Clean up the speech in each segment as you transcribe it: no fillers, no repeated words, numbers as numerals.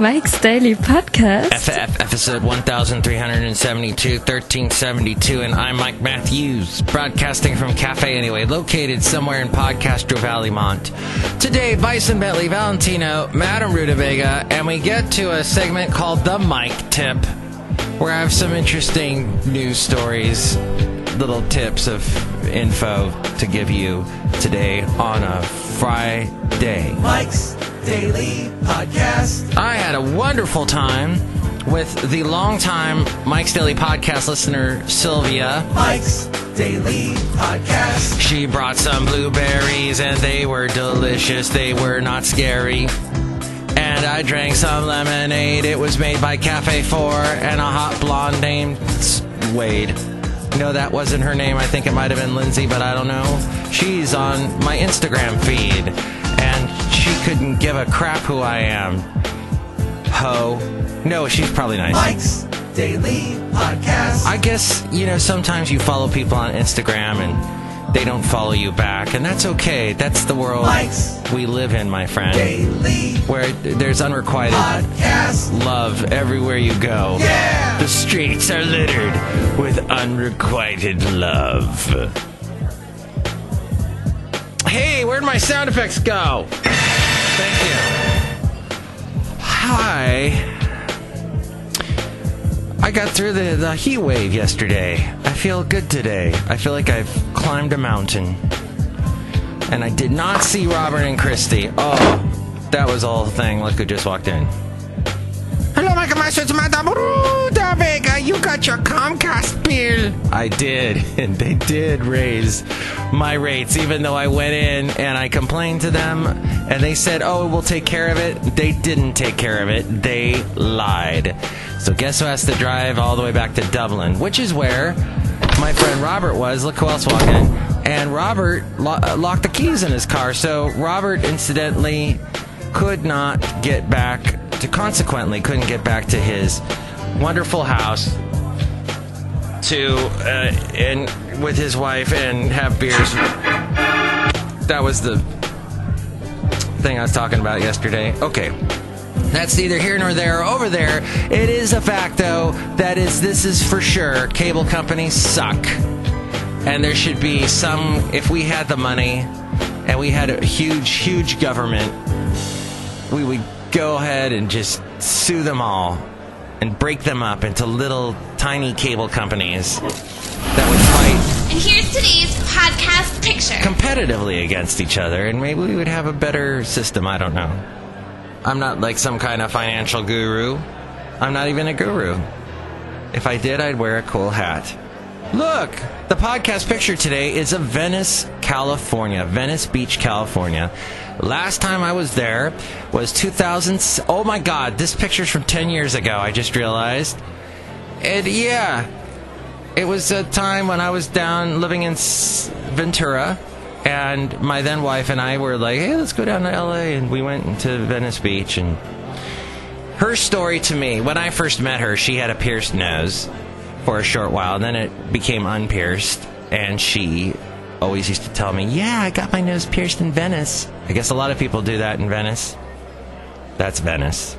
Mike's Daily Podcast. Episode 1372, 1372, and I'm Mike Matthews, broadcasting from Café Anyway, located somewhere in Podcastro Valley Mont. Today, Bison Bentley, Valentino, Madame Rootabega, and we get to a segment called The Mike Tip, where I have some interesting news stories, little tips of info to give you today on a Friday. Mike's Daily Podcast. I had a wonderful time with the longtime Mike's Daily Podcast listener, Sylvia. Mike's Daily Podcast. She brought some blueberries and they were delicious. They were not scary. And I drank some lemonade. It was made by Cafe 4 and a hot blonde named Wade. No, that wasn't her name. I think it might have been Lindsay, but I don't know. She's on my Instagram feed, and she couldn't give a crap who I am. Ho. No, she's probably nice. Mike's Daily Podcast. I guess, sometimes you follow people on Instagram and they don't follow you back, and that's okay. That's the world we live in, my friend. Daily where there's unrequited Podcast. Love everywhere you go. Yeah! The streets are littered with unrequited love. Hey, where'd my sound effects go? Thank you. Hi. I got through the heat wave yesterday. I feel good today. I feel like I've climbed a mountain. And I did not see Robert and Christy. Oh, that was the whole thing. Look who just walked in. Hello, Michael Master. It's Madame Rootabega. You got your Comcast bill. I did. And they did raise my rates, even though I went in and I complained to them. And they said, oh, we'll take care of it. They didn't take care of it. They lied. So guess who has to drive all the way back to Dublin, which is where my friend Robert was. Look who else walked in. And Robert locked the keys in his car. So Robert, incidentally, could not get back to Consequently, couldn't get back to his wonderful house and with his wife and have beers. That was the thing I was talking about yesterday. Okay. That's neither here nor there or over there. It is a fact, though, this is for sure. Cable companies suck. And there should be some, if we had the money and we had a huge, huge government, we would go ahead and just sue them all and break them up into little tiny cable companies that would fight. And here's today's podcast picture. Competitively against each other, and maybe we would have a better system. I don't know. I'm not like some kind of financial guru. I'm not even a guru. If I did, I'd wear a cool hat. Look, the podcast picture today is of Venice, California. Venice Beach, California. Last time I was there was 2000. Oh my God, this picture's from 10 years ago, I just realized. And yeah, it was a time when I was down living in Ventura. And my then wife and I were like, hey, let's go down to LA. And we went to Venice Beach. And her story to me, when I first met her, she had a pierced nose for a short while. And then it became unpierced. And she always used to tell me, yeah, I got my nose pierced in Venice. I guess a lot of people do that in Venice. That's Venice.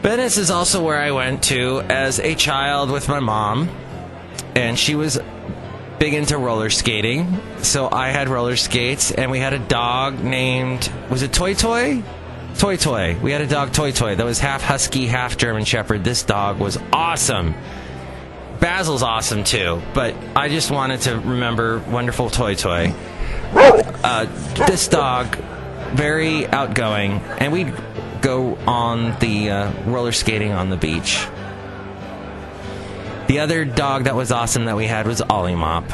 Venice is also where I went to as a child with my mom. And she was big into roller skating, so I had roller skates, and we had a dog named, was it Toy Toy? Toy Toy. We had a dog, Toy Toy, that was half husky, half German Shepherd. This dog was awesome. Basil's awesome too, but I just wanted to remember wonderful Toy Toy. This dog, very outgoing, and we'd go on the roller skating on the beach. The other dog that was awesome that we had was Ollie Mop,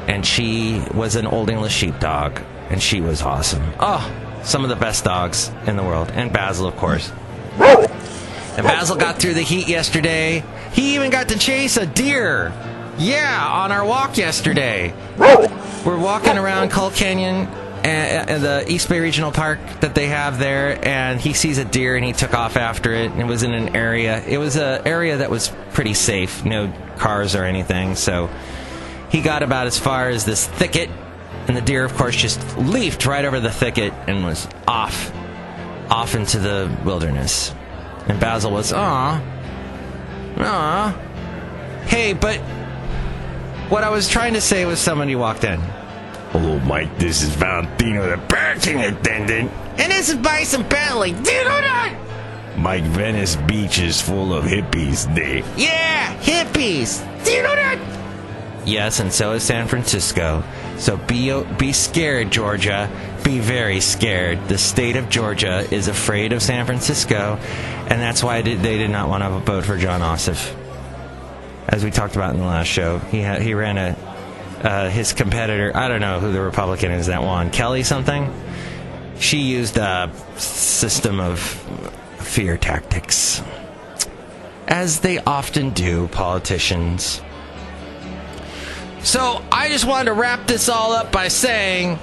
and she was an Old English sheepdog, and she was awesome. Oh, some of the best dogs in the world. And Basil, of course. And Basil got through the heat yesterday. He even got to chase a deer. Yeah, on our walk yesterday. We're walking around Cull Canyon, the East Bay Regional Park that they have there, and he sees a deer and he took off after it. And it was in an area. It was an area that was pretty safe, no cars or anything. So he got about as far as this thicket, and the deer, of course, just leaped right over the thicket and was off off into the wilderness. And Basil was, aw. Hey, but what I was trying to say was somebody walked in. Hello, Mike. This is Valentino, the parking attendant. And this is Bison Bentley. Do you know that? Mike, Venice Beach is full of hippies, Dave. Yeah, hippies. Do you know that? Yes, and so is San Francisco. So be scared, Georgia. Be very scared. The state of Georgia is afraid of San Francisco, and that's why they did not want to vote for John Ossoff. As we talked about in the last show, he ran his competitor. I don't know who the Republican is that won. Chely something. She used a system of fear tactics, as they often do, politicians. So I just wanted to wrap this all up by saying,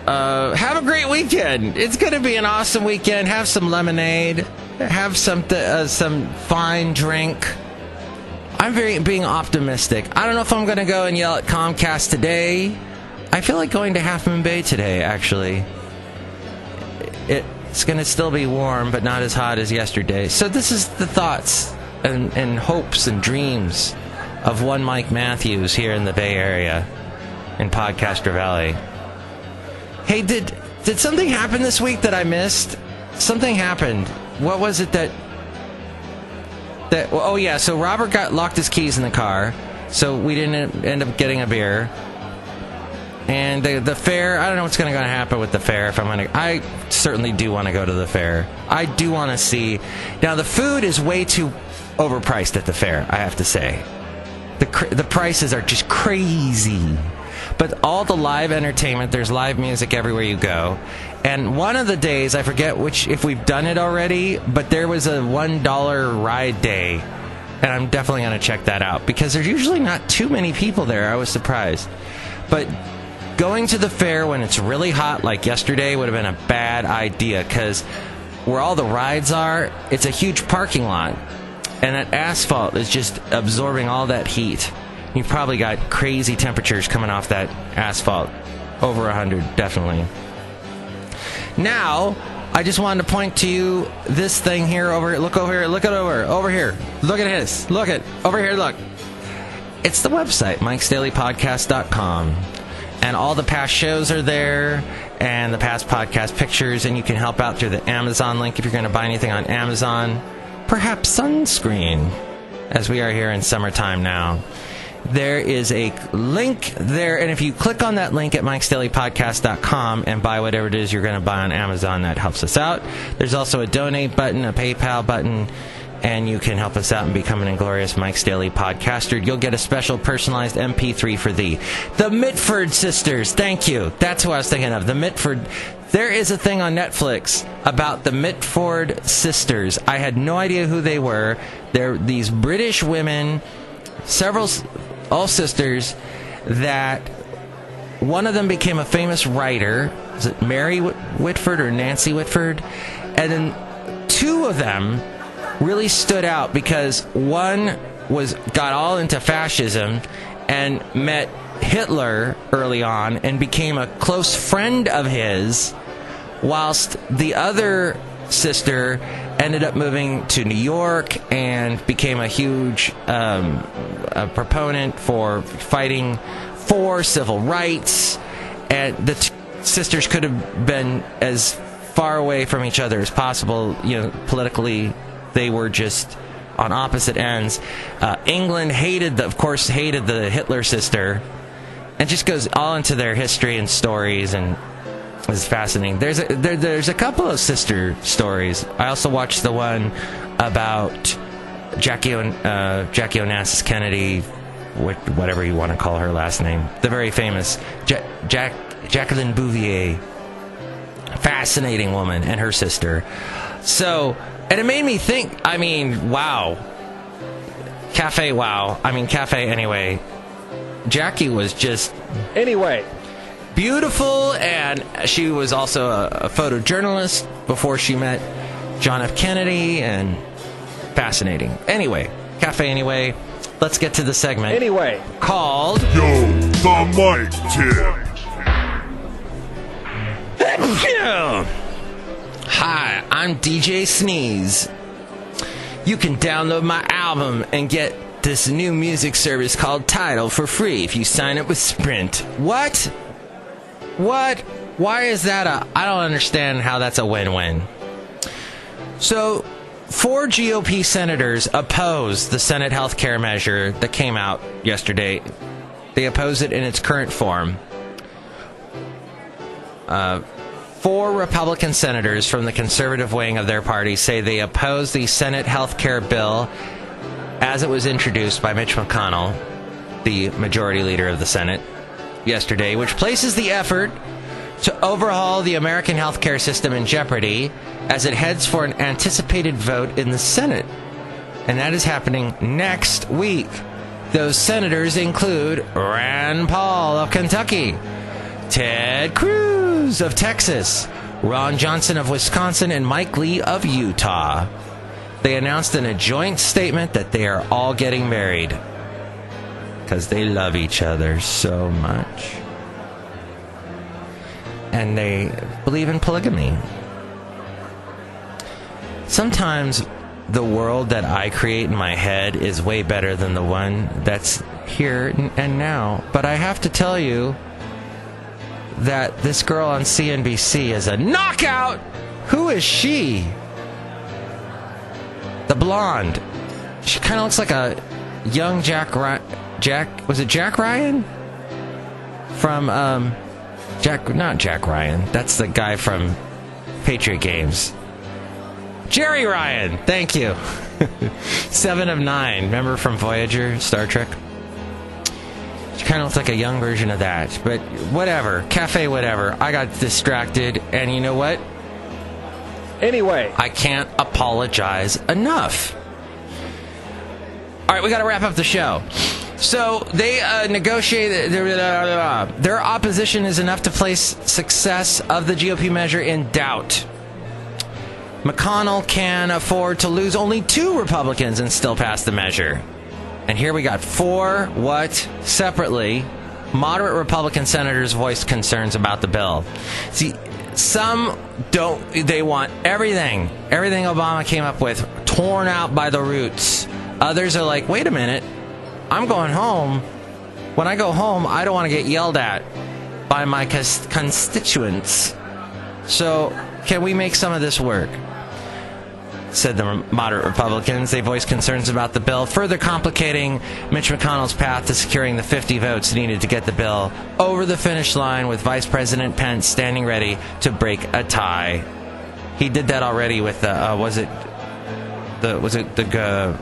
have a great weekend. It's going to be an awesome weekend. Have some lemonade. Have some fine drink. I'm being optimistic. I don't know if I'm going to go and yell at Comcast today. I feel like going to Half Moon Bay today, actually. It's going to still be warm, but not as hot as yesterday. So this is the thoughts and hopes and dreams of one Mike Matthews here in the Bay Area in Podcaster Valley. Hey, did something happen this week that I missed? Something happened. What was it that oh yeah, so Robert locked his keys in the car, so we didn't end up getting a beer. And the fair, I don't know what's going to happen with the fair. I certainly do want to go to the fair. I do want to see. Now the food is way too overpriced at the fair, I have to say. The prices are just crazy. But all the live entertainment, there's live music everywhere you go. And one of the days, I forget if we've done it already, but there was a $1 ride day. And I'm definitely going to check that out, because there's usually not too many people there. I was surprised. But going to the fair when it's really hot, like yesterday, would have been a bad idea, because where all the rides are, it's a huge parking lot. And that asphalt is just absorbing all that heat. You've probably got crazy temperatures coming off that asphalt. Over 100, definitely. Now, I just wanted to point to you this thing here over here. Look over here. Look it over here. Look at this. Look it. Over here, look. It's the website, mikesdailypodcast.com. And all the past shows are there, and the past podcast pictures, and you can help out through the Amazon link if you're going to buy anything on Amazon. Perhaps sunscreen, as we are here in summertime now. There is a link there, and if you click on that link at mikesdailypodcast.com and buy whatever it is you're going to buy on Amazon, that helps us out. There's also a donate button, a PayPal button, and you can help us out and become an inglorious Mike's Daily Podcaster. You'll get a special personalized MP3 for thee. The Mitford sisters, thank you. That's who I was thinking of, the Mitford. There is a thing on Netflix about the Mitford sisters. I had no idea who they were. They're these British women, all sisters, that one of them became a famous writer. Is it Mary Whitford or Nancy Whitford? And then two of them really stood out because one got all into fascism and met Hitler early on and became a close friend of his, whilst the other sister ended up moving to New York and became a huge proponent for fighting for civil rights. And the two sisters could have been as far away from each other as possible, politically. They were just on opposite ends. England hated the Hitler sister, and just goes all into their history and stories, and it's fascinating. There's a couple of sister stories. I also watched the one about Jackie Onassis Kennedy, whatever you want to call her last name, the very famous Jacqueline Bouvier. Fascinating woman, and her sister. So, and it made me think, wow. Café Anyway. Jackie was just, anyway, beautiful, and she was also a photojournalist before she met John F. Kennedy, and fascinating. Anyway, Café Anyway, let's get to the segment. Anyway, called Yo, the Mike Tip. Hi, I'm DJ Sneeze. You can download my album and get this new music service called Tidal for free if you sign up with Sprint. What? Why is that I don't understand how that's a win-win. So, 4 GOP senators opposed the Senate health care measure that came out yesterday. They oppose it in its current form. 4 Republican senators from the conservative wing of their party say they oppose the Senate health care bill as it was introduced by Mitch McConnell, the majority leader of the Senate, yesterday, which places the effort to overhaul the American healthcare system in jeopardy as it heads for an anticipated vote in the Senate. And that is happening next week. Those senators include Rand Paul of Kentucky, Ted Cruz of Texas, Ron Johnson of Wisconsin, and Mike Lee of Utah. They announced in a joint statement that they are all getting married because they love each other so much. And they believe in polygamy. Sometimes the world that I create in my head is way better than the one that's here and now. But I have to tell you that this girl on CNBC is a knockout. Who is she? The blonde. She kind of looks like a young Jack Ryan? From, not Jack Ryan. That's the guy from Patriot Games. Jerry Ryan. Thank you. 7 of 9. Remember from Voyager, Star Trek? She kind of looks like a young version of that. But whatever. Cafe whatever. I got distracted. And you know what? Anyway, I can't apologize enough. All right, we got to wrap up the show. So they negotiated. Their opposition is enough to place success of the GOP measure in doubt. McConnell can afford to lose only 2 Republicans and still pass the measure. And here we got 4 separately, moderate Republican senators voiced concerns about the bill. See, some don't, they want everything Obama came up with torn out by the roots. Others are like, wait a minute, I'm going home. When I go home, I don't want to get yelled at by my constituents. So, can we make some of this work? Said the moderate Republicans. They voiced concerns about the bill, further complicating Mitch McConnell's path to securing the 50 votes needed to get the bill over the finish line, with Vice President Pence standing ready to break a tie. He did that already with the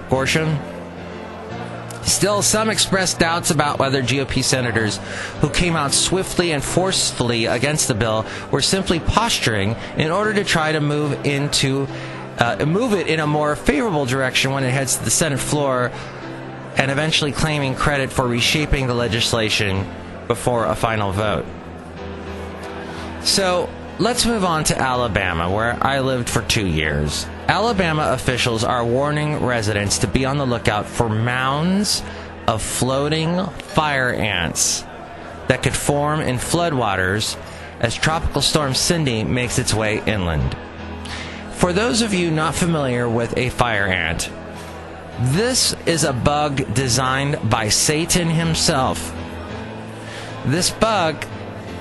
Gorsham? Still, some expressed doubts about whether GOP senators who came out swiftly and forcefully against the bill were simply posturing in order to try to move it in a more favorable direction when it heads to the Senate floor, and eventually claiming credit for reshaping the legislation before a final vote. So, let's move on to Alabama, where I lived for 2 years. Alabama officials are warning residents to be on the lookout for mounds of floating fire ants that could form in floodwaters as Tropical Storm Cindy makes its way inland. For those of you not familiar with a fire ant, this is a bug designed by Satan himself. This bug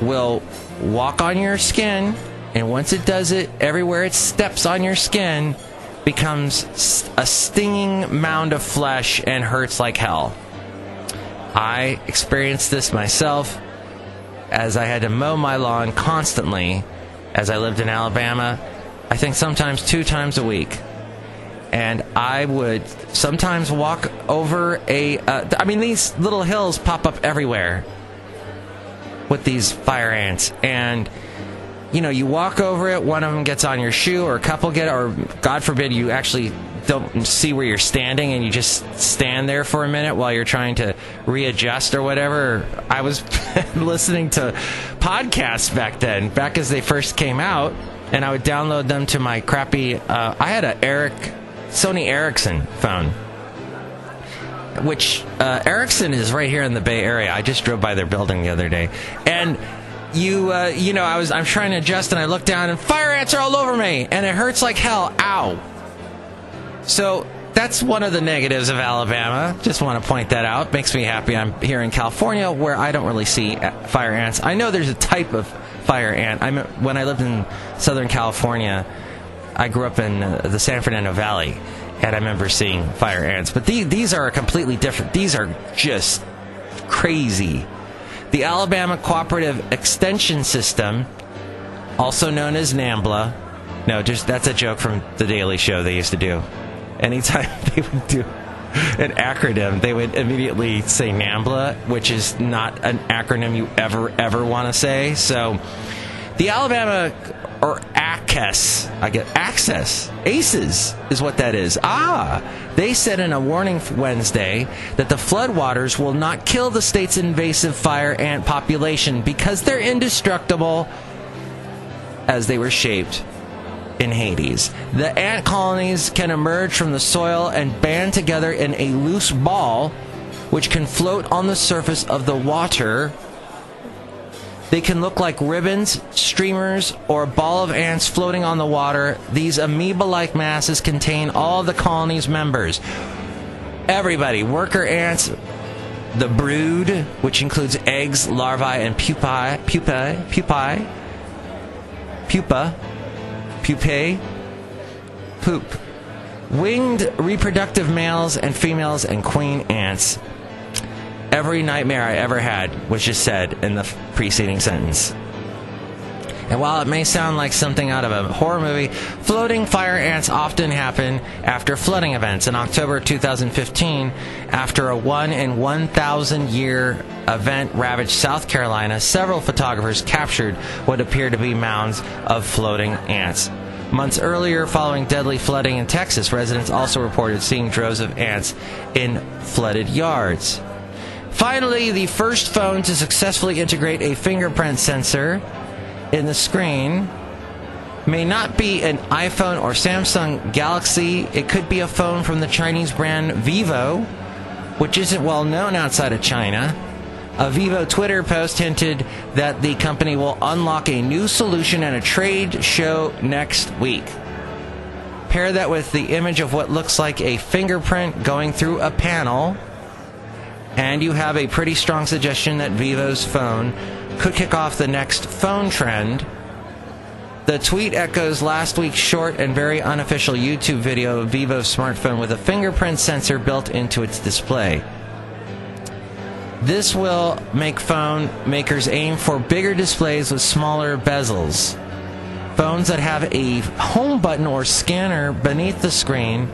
will walk on your skin, and once it does it, everywhere it steps on your skin becomes a stinging mound of flesh and hurts like hell. I experienced this myself as I had to mow my lawn constantly as I lived in Alabama. I think sometimes 2 times a week. And I would sometimes walk over these little hills pop up everywhere with these fire ants. And, you walk over it, one of them gets on your shoe, or a couple get it, or God forbid you actually don't see where you're standing and you just stand there for a minute while you're trying to readjust or whatever. I was listening to podcasts back as they first came out. And I would download them to my crappy, I had a Sony Ericsson phone, which Ericsson is right here in the Bay Area. I just drove by their building the other day. And I'm trying to adjust, and I look down, and fire ants are all over me, and it hurts like hell. Ow. So that's one of the negatives of Alabama. Just want to point that out. Makes me happy I'm here in California, where I don't really see fire ants. I know there's a type of fire ant. When I lived in Southern California, I grew up in the San Fernando Valley, and I remember seeing fire ants. But these are completely different. These are just crazy. The Alabama Cooperative Extension System, also known as NAMBLA. No, that's a joke from The Daily Show they used to do. Anytime they would do an acronym, they would immediately say NAMBLA, which is not an acronym you ever want to say. So, the Alabama, or ACES, ACES is what that is. They said in a warning Wednesday that the floodwaters will not kill the state's invasive fire ant population because they're indestructible as they were shaped in Hades. The ant colonies can emerge from the soil and band together in a loose ball, which can float on the surface of the water. They can look like ribbons, streamers, or a ball of ants floating on the water. These amoeba-like masses contain all the colony's members. Everybody, worker ants, the brood, which includes eggs, larvae, and pupae, poop, winged reproductive males and females, and queen ants. Every nightmare I ever had was just said in the preceding sentence. And while it may sound like something out of a horror movie, floating fire ants often happen after flooding events. In October 2015, after a 1 in 1,000 year event ravaged South Carolina, several photographers captured what appeared to be mounds of floating ants. Months earlier, following deadly flooding in Texas, residents also reported seeing droves of ants in flooded yards. Finally, the first phone to successfully integrate a fingerprint sensor in the screen may not be an iPhone or Samsung Galaxy. It could be a phone from the Chinese brand Vivo, which isn't well known outside of China. A Vivo Twitter post hinted that the company will unlock a new solution at a trade show next week. Pair that with the image of what looks like a fingerprint going through a panel, and you have a pretty strong suggestion that Vivo's phone could kick off the next phone trend. The tweet echoes last week's short and very unofficial YouTube video of Vivo's smartphone with a fingerprint sensor built into its display. This will make phone makers aim for bigger displays with smaller bezels. Phones that have a home button or scanner beneath the screen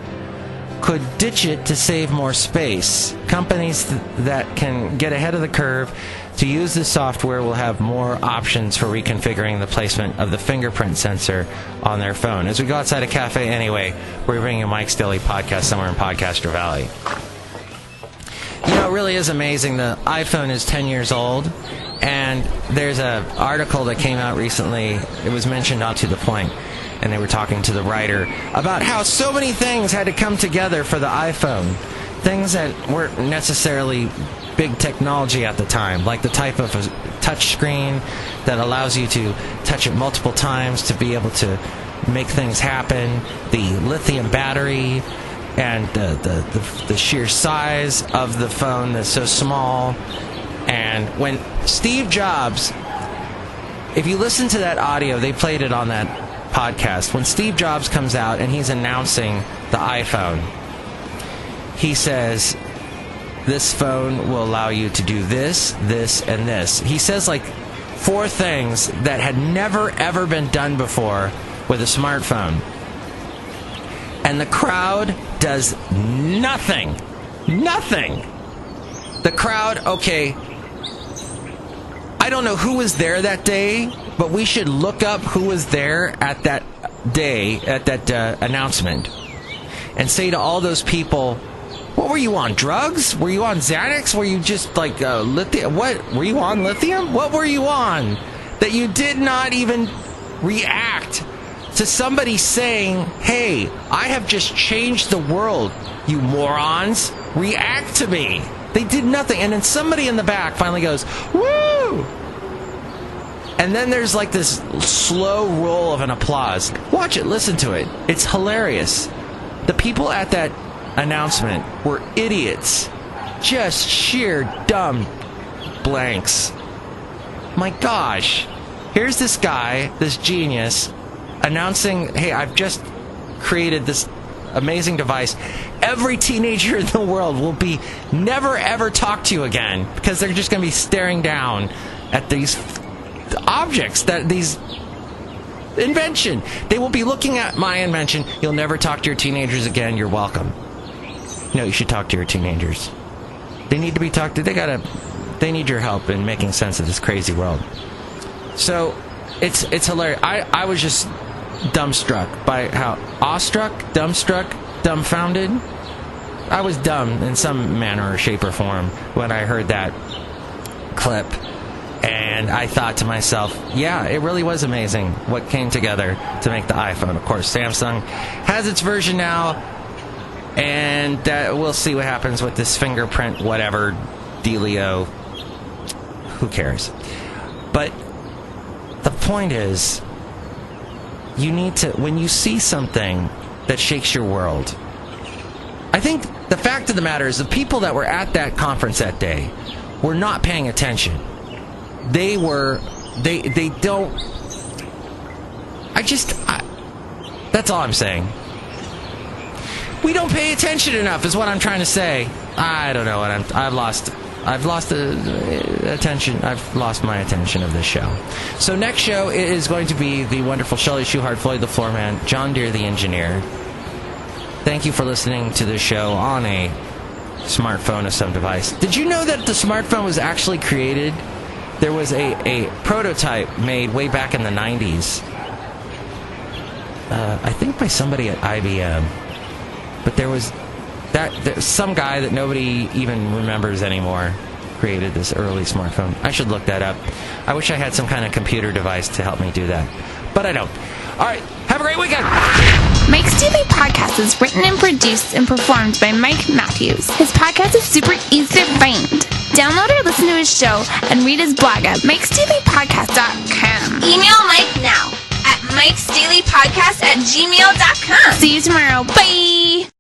could ditch it to save more space. Companies that can get ahead of the curve to use this software will have more options for reconfiguring the placement of the fingerprint sensor on their phone. As we go outside of Café Anyway, we're bringing Mike's Daily Podcast somewhere in Podcaster Valley. You know, it really is amazing. The iPhone is 10 years old, and there's an article that came out recently. It was mentioned on To The Point, and they were talking to the writer about how so many things had to come together for the iPhone. Things that weren't necessarily big technology at the time, like the type of a touch screen that allows you to touch it multiple times to be able to make things happen, the lithium battery, and the sheer size of the phone that's so small. And when Steve Jobs, if you listen to that audio, they played it on that podcast. When Steve Jobs comes out and he's announcing the iPhone, he says, this phone will allow you to do this, this, and this. He says like 4 things that had never, ever been done before with a smartphone. And the crowd does nothing. Nothing. The crowd, okay, I don't know who was there that day, but we should look up who was there at that day, at that announcement, and say to all those people, what were you on, drugs? Were you on Xanax? Were you just like lithium? What? Were you on lithium? What were you on that you did not even react to somebody saying, hey, I have just changed the world, you morons. React to me. They did nothing. And then somebody in the back finally goes, woo! And then there's like this slow roll of an applause. Watch it, listen to it. It's hilarious. The people at that announcement were idiots. Just sheer dumb blanks. My gosh. Here's this guy, this genius, announcing, hey, I've just created this amazing device. Every teenager in the world will be never ever talk to you again because they're just going to be staring down at these objects, that these invention. They will be looking at my invention. You'll never talk to your teenagers again. You're welcome. No, you should talk to your teenagers. They need to be talked to. They need your help in making sense of this crazy world. So it's hilarious. I was just dumbstruck by how dumbfounded. I was dumb in some manner or shape or form when I heard that clip. And I thought to myself, yeah, it really was amazing what came together to make the iPhone. Of course, Samsung has its version now, and we'll see what happens with this fingerprint, whatever, dealio. Who cares? But the point is, you need to, when you see something that shakes your world, I think the fact of the matter is the people that were at that conference that day were not paying attention. They don't. That's all I'm saying. We don't pay attention enough is what I'm trying to say. I don't know what I've lost attention. I've lost my attention of this show. So next show is going to be the wonderful Chely Shoehart, Floyd the Floorman, John Deere the engineer. Thank you for listening to this show on a smartphone of some device. Did you know that the smartphone was actually created? There was a prototype made way back in the 90s. I think by somebody at IBM. But there was some guy that nobody even remembers anymore created this early smartphone. I should look that up. I wish I had some kind of computer device to help me do that. But I don't. All right. Have a great weekend. Mike's Daily Podcast is written and produced and performed by Mike Matthews. His podcast is super easy to find. Download or listen to his show and read his blog at mikesdailypodcast.com. Email Mike now at mikesdailypodcast@gmail.com. See you tomorrow. Bye!